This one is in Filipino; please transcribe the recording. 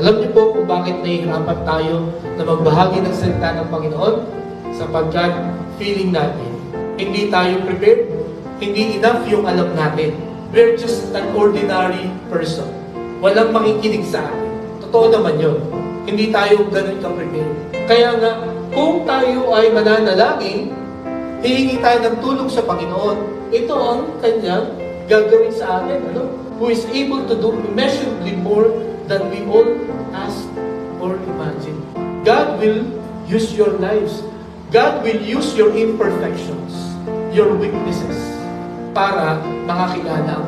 Alam niyo po kung bakit nahihirapan tayo na magbahagi ng salita ng Panginoon? Sapagkat feeling natin, hindi tayo prepared, hindi enough yung alam natin. We're just an ordinary person. Walang makikinig sa atin. Totoo naman yun. Hindi tayo ganun ka-prepared. Kaya nga, kung tayo ay mananalangin, hihingi tayo ng tulong sa Panginoon. Ito ang kanyang gagawin sa atin. Who is able to do immeasurably more than we all ask or imagine. God will use your lives. God will use your imperfections, your weaknesses, para makakilala ang